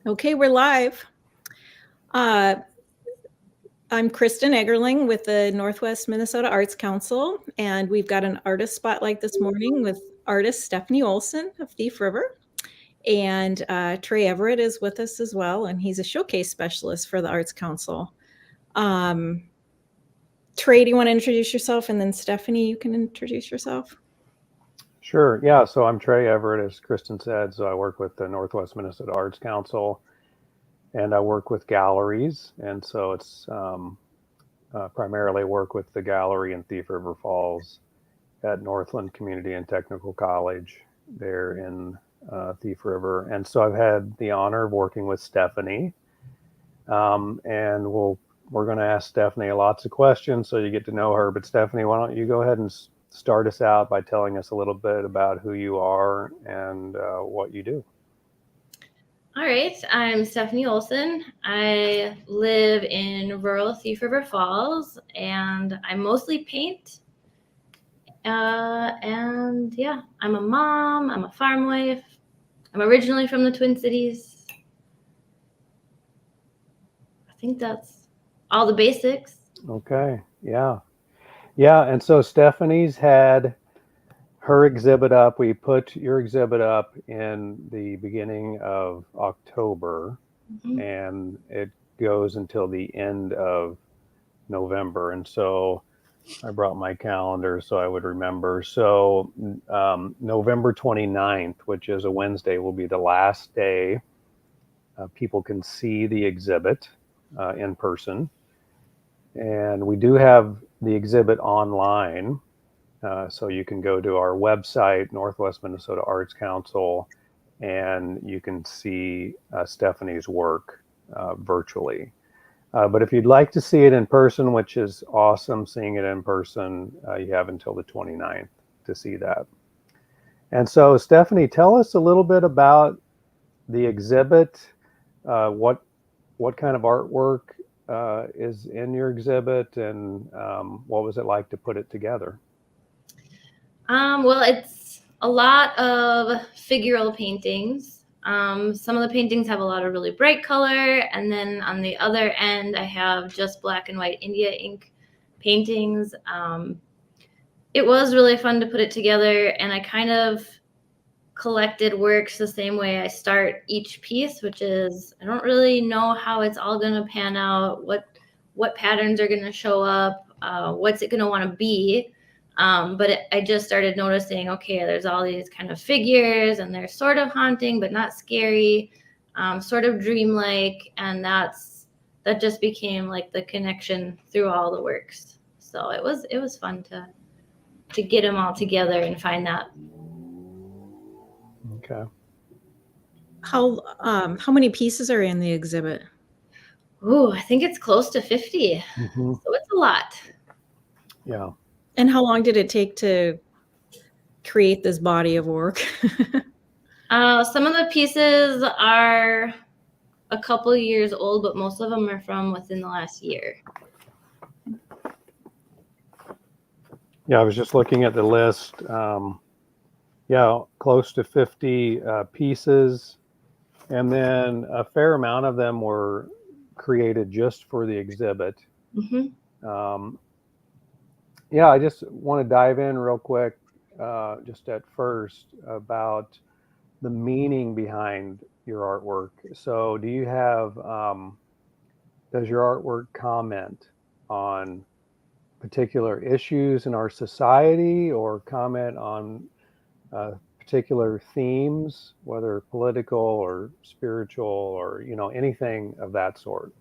Okay, we're live. I'm Kristin Eggerling with the Northwest Minnesota Arts Council, and we've got an artist spotlight this morning with artist Stephanie Olson of Thief River. And Trey Everett is with us as well, and he's a showcase specialist for the Arts Council. Trey, do you want to introduce yourself? And then Stephanie, you can introduce yourself. Sure. Yeah. So I'm Trey Everett, as Kristin said. So I work with the Northwest Minnesota Arts Council, and I work with galleries. And so it's primarily work with the gallery in Thief River Falls at Northland Community and Technical College there in Thief River. And so I've had the honor of working with Stephanie. And we're going to ask Stephanie lots of questions so you get to know her. But Stephanie, why don't you go ahead and start us out by telling us a little bit about who you are and what you do. All right, I'm Stephanie Olson. I live in rural Thief River Falls, and I mostly paint. And yeah, I'm a mom, I'm a farm wife. I'm originally from the Twin Cities. I think that's all the basics. Okay, yeah. Yeah, and so Stephanie's had her exhibit up. We put your exhibit up in the beginning of October, and it goes until the end of November. And so I brought my calendar so I would remember. So November 29th, which is a Wednesday, will be the last day people can see the exhibit in person. And we do have the exhibit online. So you can go to our website, Northwest Minnesota Arts Council, and you can see Stephanie's work virtually. But if you'd like to see it in person, which is awesome, seeing it in person, you have until the 29th to see that. And so, Stephanie, tell us a little bit about the exhibit. What kind of artwork is in your exhibit, and what was it like to put it together? Well, it's a lot of figural paintings. Some of the paintings have a lot of really bright color, and then on the other end, I have just black and white India ink paintings. It was really fun to put it together, and I kind of collected works the same way I start each piece, which is I don't really know how it's all going to pan out, what patterns are going to show up, what's it going to want to be. But I just started noticing, okay, there's all these kind of figures, and they're sort of haunting, but not scary, sort of dreamlike. And that just became like the connection through all the works. So it was fun to get them all together and find that. Okay. How many pieces are in the exhibit? Ooh, I think it's close to 50. So it's a lot. Yeah. And how long did it take to create this body of work? Some of the pieces are a couple of years old, but most of them are from within the last year. Yeah, I was just looking at the list. Yeah, close to 50 pieces. And then a fair amount of them were created just for the exhibit. Yeah, I just want to dive in real quick, just at first, about the meaning behind your artwork. So do you have, does your artwork comment on particular issues in our society, or comment on particular themes, whether political or spiritual, or, anything of that sort?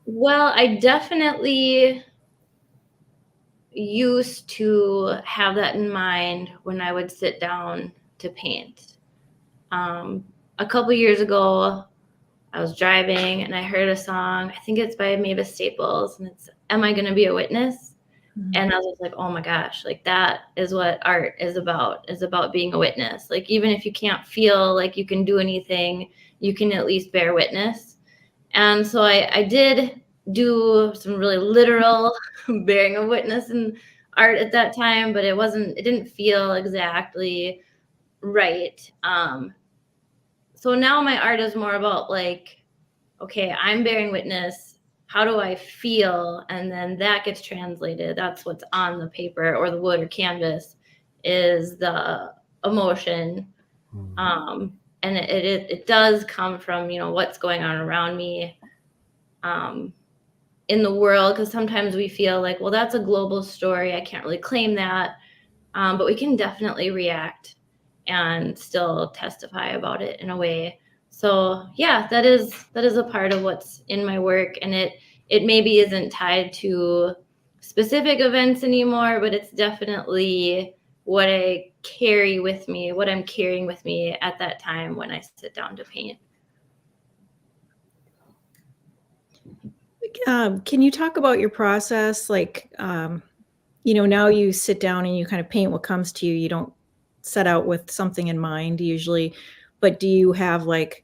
Well, I definitely used to have that in mind when I would sit down to paint. A couple years ago, I was driving and I heard a song. I think it's by Mavis Staples, and it's "Am I Gonna Be a Witness?" And I was just like, oh my gosh, like that is what art is about being a witness. Like, even if you can't feel like you can do anything, you can at least bear witness. And so I did do some really literal bearing of witness in art at that time, but it didn't feel exactly right. so now my art is more about like, okay, I'm bearing witness. How do I feel? And then that gets translated. That's what's on the paper or the wood or canvas is the emotion. And it does come from, you know, what's going on around me in the world. Because sometimes we feel like, well, that's a global story. I can't really claim that. But we can definitely react and still testify about it in a way. So yeah, that is a part of what's in my work, and it maybe isn't tied to specific events anymore, but it's definitely what I carry with me, what I'm carrying with me at that time when I sit down to paint. Can you talk about your process? Like, you know, now you sit down and you kind of paint what comes to you. You don't set out with something in mind usually, but do you have like,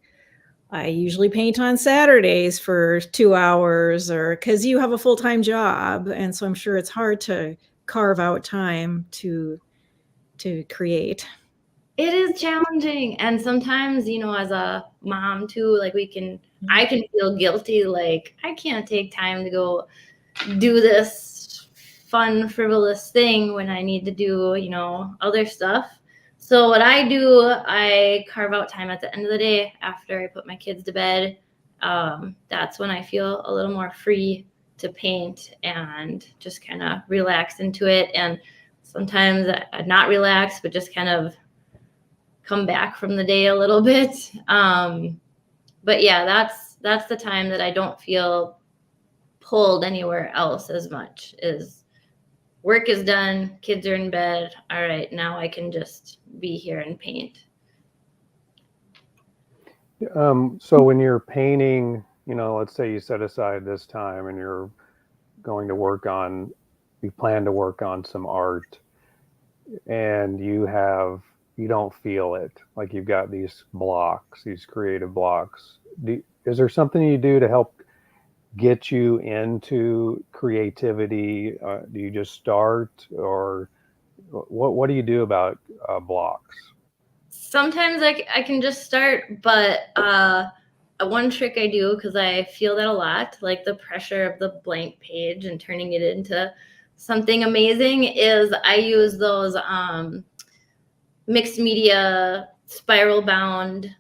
I usually paint on Saturdays for 2 hours, or because you have a full-time job. And so I'm sure it's hard to carve out time to create. It is challenging. And sometimes, you know, as a mom too, like I can feel guilty. Like I can't take time to go do this fun, frivolous thing when I need to do, you know, other stuff. So what I do, I carve out time at the end of the day after I put my kids to bed. That's when I feel a little more free to paint and just kind of relax into it. And sometimes I not relax, but just kind of come back from the day a little bit. But yeah, that's the time that I don't feel pulled anywhere else as much. Is work is done, kids are in bed. All right, now I can just be here and paint. So when you're painting, you know, let's say you set aside this time and you're going to work on, you plan to work on some art, and you don't feel it, like you've got these blocks, these creative blocks. Is there something you do to help get you into creativity? Do you just start, or what do you do about blocks? Sometimes I can just start, but one trick I do, because I feel that a lot, like the pressure of the blank page and turning it into something amazing, is I use those mixed media spiral bound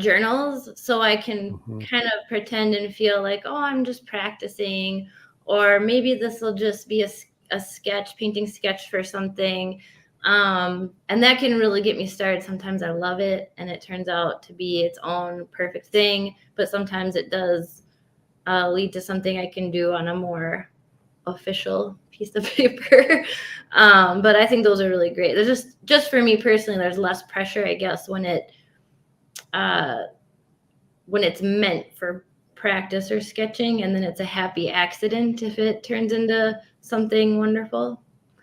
journals, so I can kind of pretend and feel like, oh, I'm just practicing, or maybe this will just be a sketch, painting sketch for something. And that can really get me started. Sometimes I love it and it turns out to be its own perfect thing, but sometimes it does lead to something I can do on a more official piece of paper. But I think those are really great. There's just for me personally, there's less pressure, I guess, when it's meant for practice or sketching, and then it's a happy accident if it turns into something wonderful.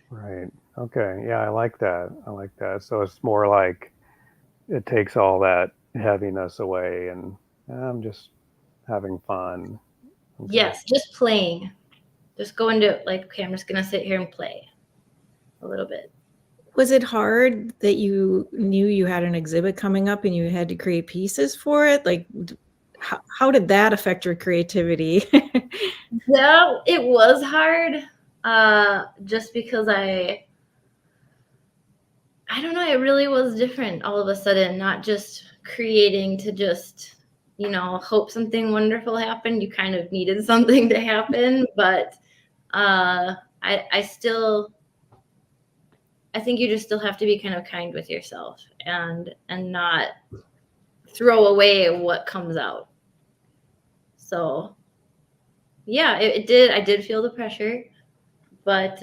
Right. Okay. Yeah, I like that. So it's more like it takes all that heaviness away and I'm just having fun. Okay. Yes, just playing. Just go into like, okay, I'm just going to sit here and play a little bit. Was it hard that you knew you had an exhibit coming up and you had to create pieces for it? Like, how did that affect your creativity? No, it was hard. Just because I don't know, it really was different all of a sudden, not just creating to just, you know, hope something wonderful happened. You kind of needed something to happen, but I think you just still have to be kind of kind with yourself and not throw away what comes out. So yeah, it did. I did feel the pressure, but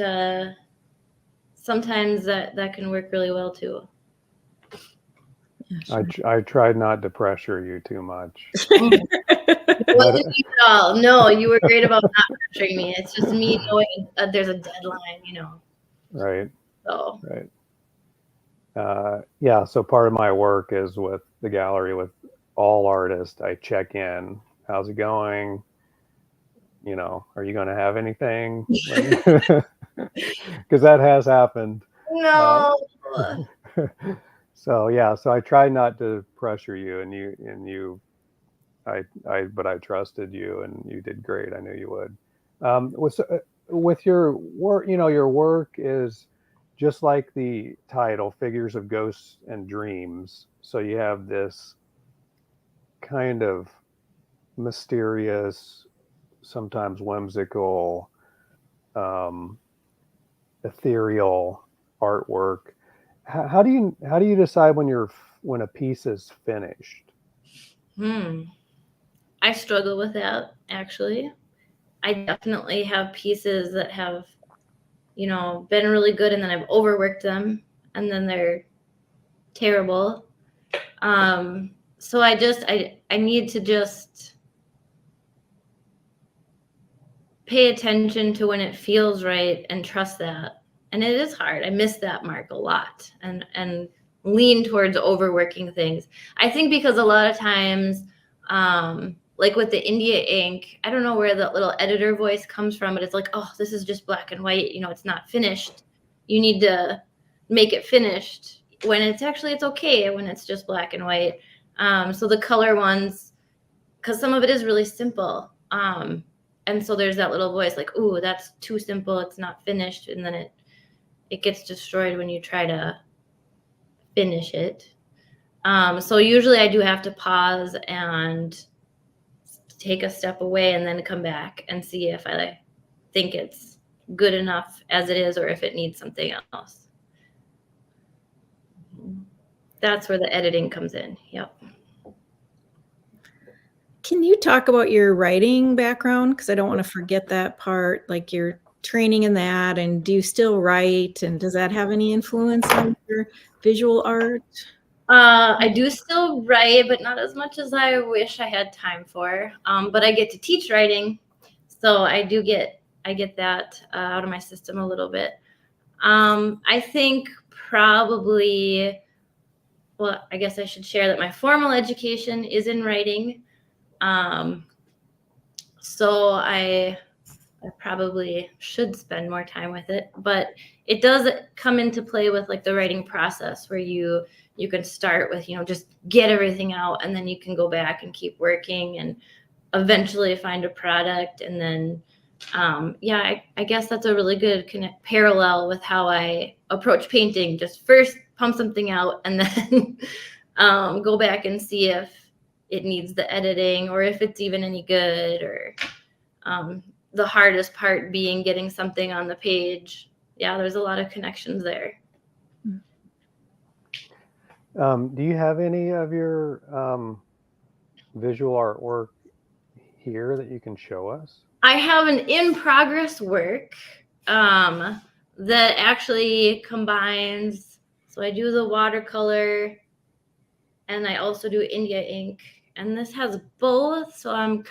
sometimes that can work really well too. Yeah, sure. I tried not to pressure you too much. It wasn't you at all. No, you were great about not pressuring me. It's just me knowing there's a deadline, you know. Right. So. Right. Yeah. So part of my work is with the gallery, with all artists. I check in. How's it going? You know, are you going to have anything? Because that has happened. No. So yeah, so I tried not to pressure you, but I trusted you, and you did great. I knew you would. With your work, your work is just like the title, Figures of Ghosts and Dreams. So you have this kind of mysterious, sometimes whimsical, ethereal artwork. How do you decide when a piece is finished? I struggle with that, actually. I definitely have pieces that have, been really good, and then I've overworked them, and then they're terrible. So I need to just pay attention to when it feels right and trust that. And it is hard. I miss that mark a lot, and lean towards overworking things. I think because a lot of times, like with the India ink, I don't know where the little editor voice comes from, but it's like, oh, this is just black and white. It's not finished. You need to make it finished, when it's okay when it's just black and white. So the color ones, because some of it is really simple. And so there's that little voice like, ooh, that's too simple. It's not finished. And then it gets destroyed when you try to finish it. So usually I do have to pause and take a step away and then come back and see if I think it's good enough as it is, or if it needs something else. That's where the editing comes in. Yep. Can you talk about your writing background? Because I don't want to forget that part, like your training in that. And do you still write? And does that have any influence on your visual art? I do still write, but not as much as I wish I had time for. But I get to teach writing, so I get that out of my system a little bit. I think probably, well, I guess I should share that my formal education is in writing. So I probably should spend more time with it, but it does come into play with like the writing process, where you can start with, just get everything out, and then you can go back and keep working and eventually find a product. And then, I guess that's a really good parallel with how I approach painting. Just first pump something out, and then go back and see if it needs the editing, or if it's even any good, or the hardest part being getting something on the page. Yeah, there's a lot of connections there. Do you have any of your visual artwork here that you can show us? I have an in-progress work that actually combines. So I do the watercolor, and I also do India ink, and this has both. So I'm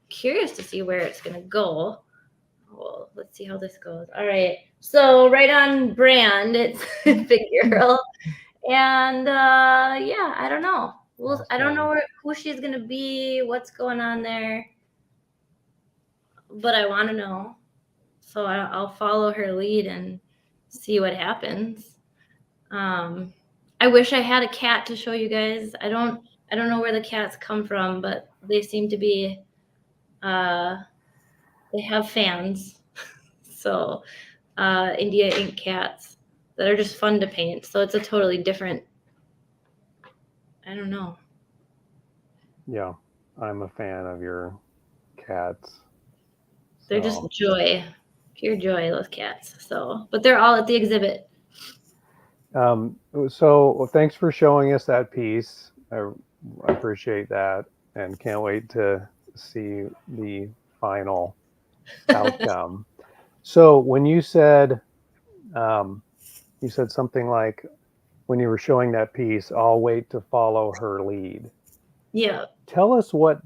curious to see where it's gonna go. Well, let's see how this goes. All right. So right on brand, it's figural. And I don't know. Well, I don't know who she's gonna be, what's going on there, but I want to know. So I'll follow her lead and see what happens. I wish I had a cat to show you guys. I don't know where the cats come from, but they seem to be. They have fans. So India ink cats that are just fun to paint. So it's a totally different. I don't know. Yeah, I'm a fan of your cats. They're just joy, pure joy, those cats. So, but they're all at the exhibit. So thanks for showing us that piece. I appreciate that, and can't wait to see the final outcome. So when you said something like, when you were showing that piece, I'll wait to follow her lead. Yeah. Tell us what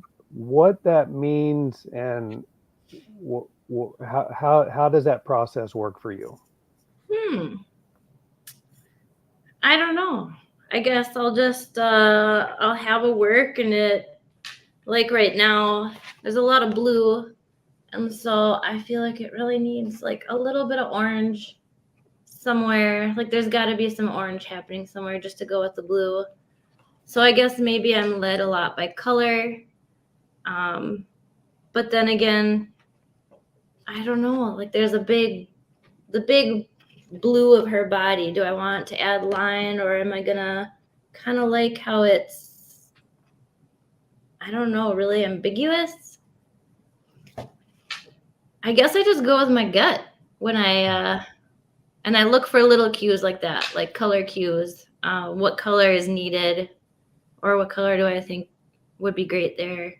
that means, and how does that process work for you? I don't know. I guess I'll just I'll have a work, and it, like right now there's a lot of blue, and so I feel like it really needs like a little bit of orange. somewhere. Like there's got to be some orange happening somewhere just to go with the blue. So I guess maybe I'm led a lot by color. But then again, I don't know. Like there's the big blue of her body. Do I want to add line, or am I gonna kind of like how it's, I don't know, really ambiguous? I guess I just go with my gut when and I look for little cues like that, like color cues. What color is needed, or what color do I think would be great there?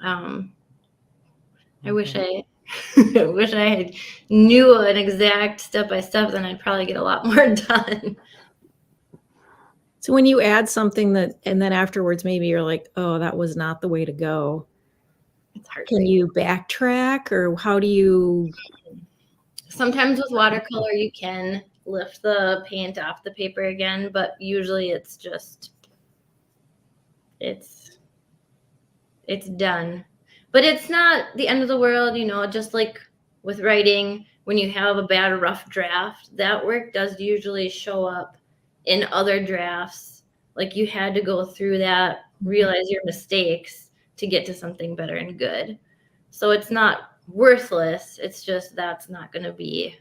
I wish I wish I had knew an exact step by step, then I'd probably get a lot more done. So when you add something and then afterwards maybe you're like, oh, that was not the way to go. It's hard. Can you backtrack, or how do you? Sometimes with watercolor, you can lift the paint off the paper again, but usually it's just, it's done. But it's not the end of the world, you know, just like with writing, when you have a bad rough draft, that work does usually show up in other drafts. Like you had to go through that, realize your mistakes to get to something better and good. So it's not worthless. It's just that's not going to be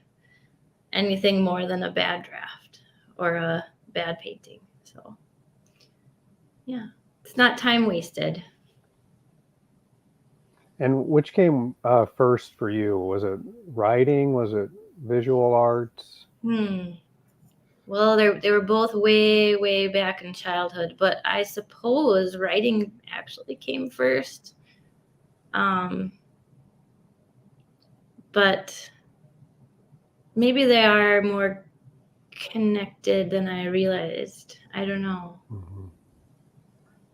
anything more than a bad draft or a bad painting. So yeah, it's not time wasted. And which came first for you? Was it writing? Was it visual arts? Well, they were both way back in childhood, but I suppose writing actually came first. But maybe they are more connected than I realized. I don't know. Mm-hmm.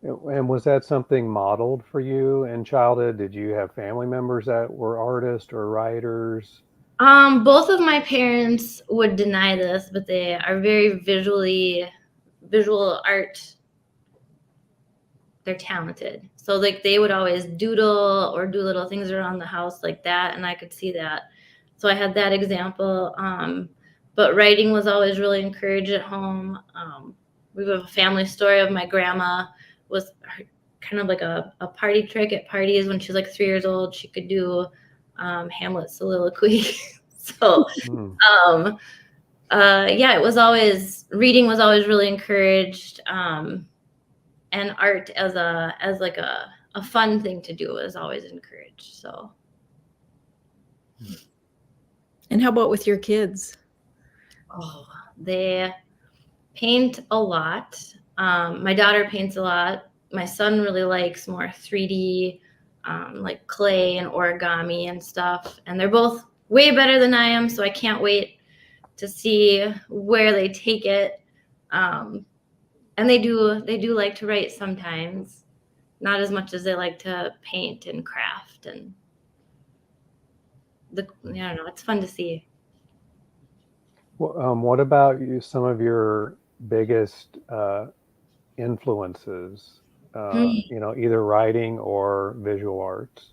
And was that something modeled for you in childhood? Did you have family members that were artists or writers? Both of my parents would deny this, but they are very visual art. They're talented. So like they would always doodle or do little things around the house like that. And I could see that. So I had that example. But writing was always really encouraged at home. We have a family story of my grandma was kind of like a party trick at parties. When she was like 3 years old, she could do Hamlet soliloquy. So yeah, it was always, reading was always really encouraged. And art as like a fun thing to do is always encouraged. So. And how about with your kids? Oh, they paint a lot. My daughter paints a lot. My son really likes more 3D, like clay and origami and stuff. And they're both way better than I am, so I can't wait to see where they take it. And they do like to write sometimes, not as much as they like to paint and craft. And I don't know, it's fun to see. What about you? Some of your biggest influences, you know, either writing or visual arts?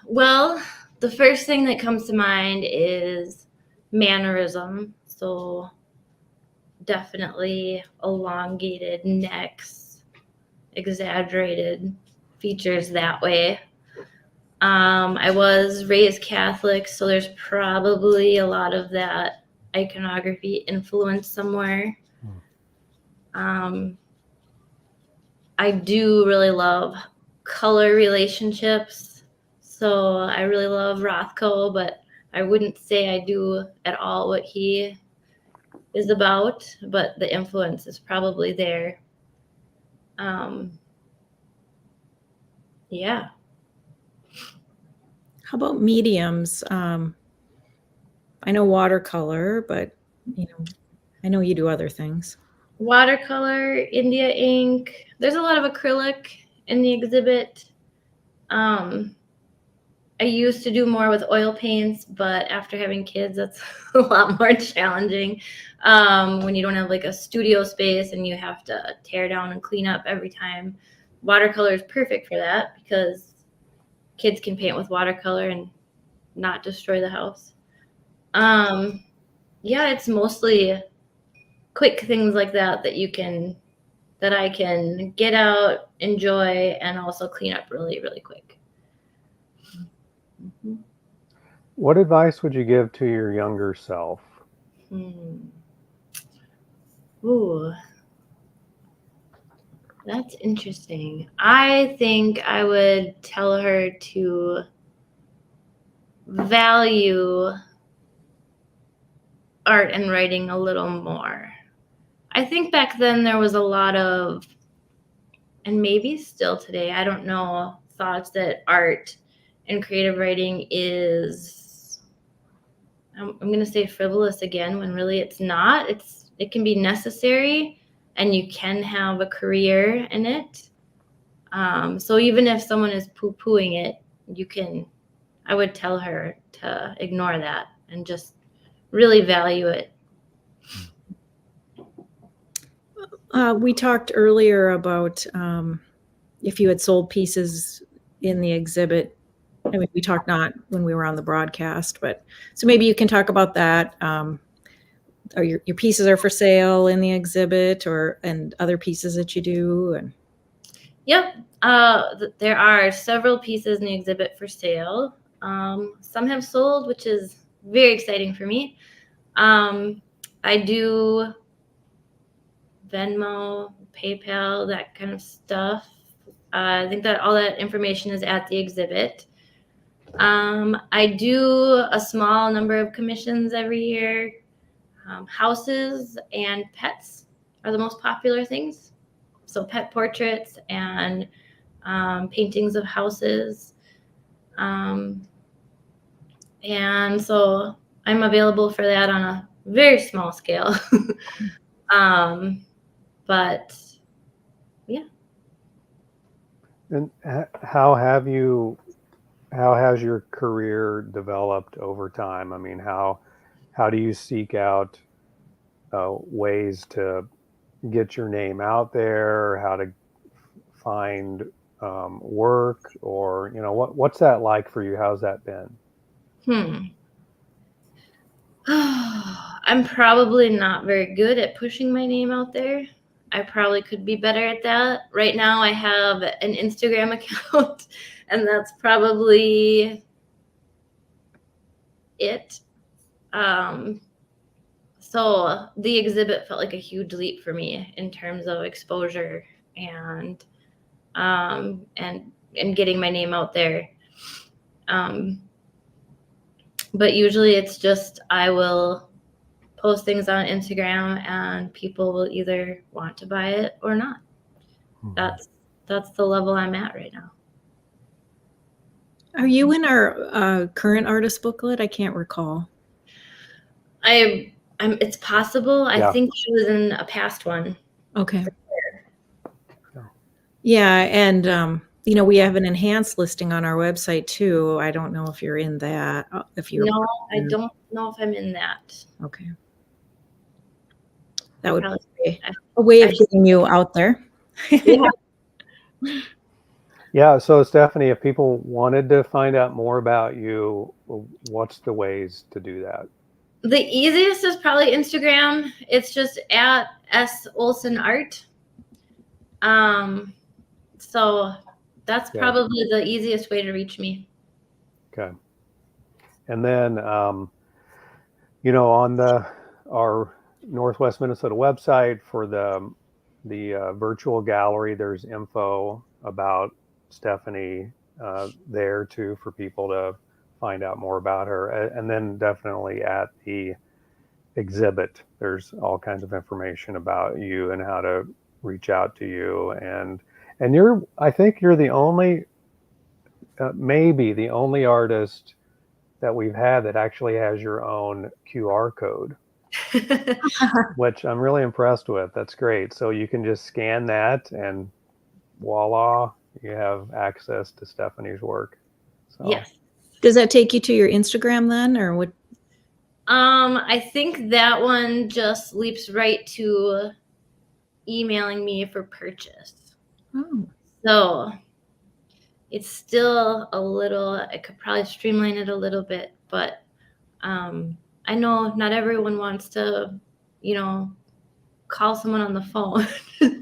Well, the first thing that comes to mind is mannerism. So definitely elongated necks, exaggerated features that way. I was raised Catholic, so there's probably a lot of that iconography influence somewhere. I do really love color relationships. So I really love Rothko, but I wouldn't say I do at all what he is about, but the influence is probably there. Yeah. How about mediums? I know watercolor, but I know you do other things. Watercolor, India ink. There's a lot of acrylic in the exhibit. I used to do more with oil paints, but after having kids, that's a lot more challenging. When you don't have like a studio space and you have to tear down and clean up every time. Watercolor is perfect for that because kids can paint with watercolor and not destroy the house. Yeah, it's mostly quick things like that that I can get out, enjoy, and also clean up really, really quick. Mm-hmm. What advice would you give to your younger self? Ooh, that's interesting. I think I would tell her to value art and writing a little more. I think back then there was a lot of, and maybe still today, I don't know, thoughts that art and creative writing is, I'm going to say frivolous again, when really it's not. It can be necessary and you can have a career in it. So even if someone is poo-pooing it, I would tell her to ignore that and just really value it. We talked earlier about if you had sold pieces in the exhibit. I mean, we talked not when we were on the broadcast, but so maybe you can talk about that. Or your pieces are for sale in the exhibit, and other pieces that you do. And yep, there are several pieces in the exhibit for sale. Some have sold, which is very exciting for me. I do Venmo, PayPal, that kind of stuff. I think that all that information is at the exhibit. I do a small number of commissions every year. Houses and pets are the most popular things. So pet portraits and paintings of houses. And so I'm available for that on a very small scale. But yeah. And how has your career developed over time? I mean, how do you seek out ways to get your name out there? How to find work, or what's that like for you? How's that been? I'm probably not very good at pushing my name out there. I probably could be better at that. Right now I have an Instagram account and that's probably it. So the exhibit felt like a huge leap for me in terms of exposure and getting my name out there. But usually it's just I will post things on Instagram and people will either want to buy it or not. That's the level I'm at right now. are you in our current artist booklet? I can't recall. It's possible. Yeah. I think she was in a past one. Okay. Yeah, and we have an enhanced listing on our website too. I don't know if you're in that. No, I don't know if I'm in that. Okay. That would be a way of getting you out there. Yeah. Yeah. So Stephanie, if people wanted to find out more about you, what's the ways to do that? The easiest is probably Instagram. It's just at S Olson Art. So that's probably the easiest way to reach me. Okay. And then, on our Northwest Minnesota website for the virtual gallery, there's info about Stephanie there too for people to find out more about her. And then definitely at the exhibit, there's all kinds of information about you and how to reach out to you. And I think you're the only, maybe the only artist that we've had that actually has your own QR code, which I'm really impressed with. That's great. So you can just scan that and voila, you have access to Stephanie's work. So. Yes. Does that take you to your Instagram then, or what? I think that one just leaps right to emailing me for purchase. Oh. So it's still a little, I could probably streamline it a little bit, but I'm I know not everyone wants to, call someone on the phone.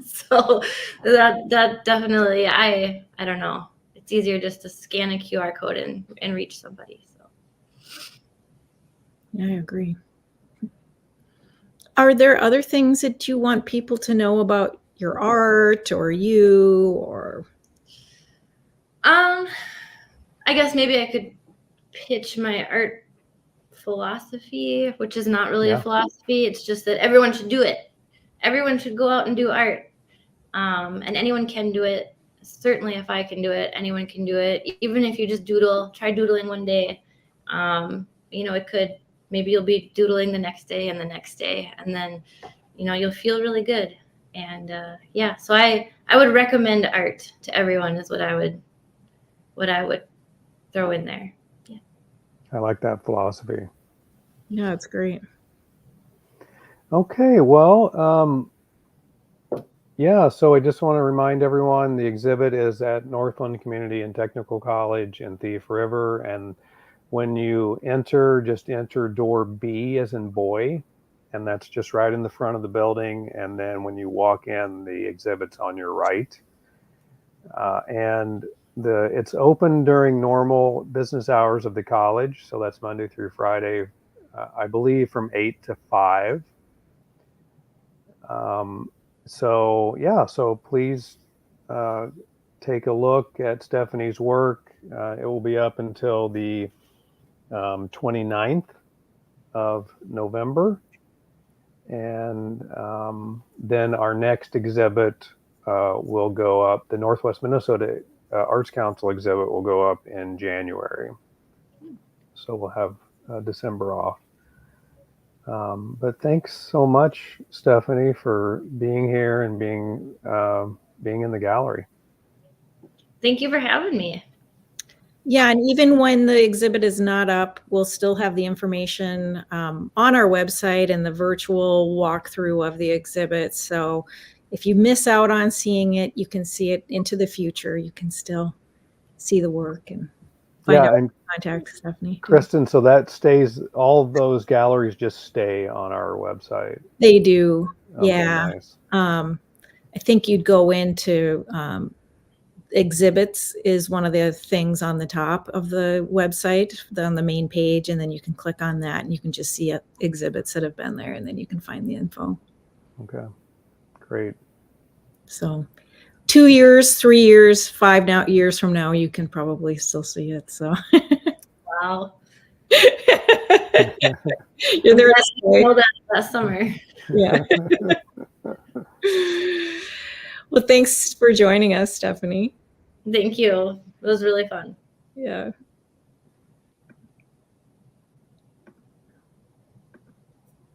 So that definitely, I don't know. It's easier just to scan a QR code and reach somebody. So I agree. Are there other things that you want people to know about your art or you, or? I guess maybe I could pitch my art philosophy, which is not really a philosophy. It's just that everyone should do it. Everyone should go out and do art. And anyone can do it. Certainly if I can do it, anyone can do it. Even if you just try doodling one day. It could, maybe you'll be doodling the next day and the next day, and then, you'll feel really good. And so I would recommend art to everyone is what I would throw in there. Yeah. I like that philosophy. Yeah, it's great. Okay, well, so I just want to remind everyone the exhibit is at Northland Community and Technical College in Thief River. And when you enter, just enter door B as in boy, and that's just right in the front of the building. And then when you walk in, the exhibit's on your right. And it's open during normal business hours of the college. So that's Monday through Friday, I believe from 8 to 5. So please take a look at Stephanie's work. It will be up until the 29th of November. And then our next exhibit will go up. The Northwest Minnesota Arts Council exhibit will go up in January. So we'll have December off. But thanks so much, Stephanie, for being here and being in the gallery. Thank you for having me. Yeah, and even when the exhibit is not up, we'll still have the information on our website and the virtual walkthrough of the exhibit. So if you miss out on seeing it, you can see it into the future. You can still see the work and find out and contact Stephanie. Kristin, so that stays, all of those galleries just stay on our website. They do. Okay, yeah. Nice. I think you'd go into exhibits is one of the things on the top of the website, on the main page, and then you can click on that and you can just see exhibits that have been there, and then you can find the info. Okay, great. So 2 years, 3 years, 5 years from now, you can probably still see it. So wow. You're there to stay. Know that last summer. Yeah. Well, thanks for joining us, Stephanie. Thank you. It was really fun. Yeah.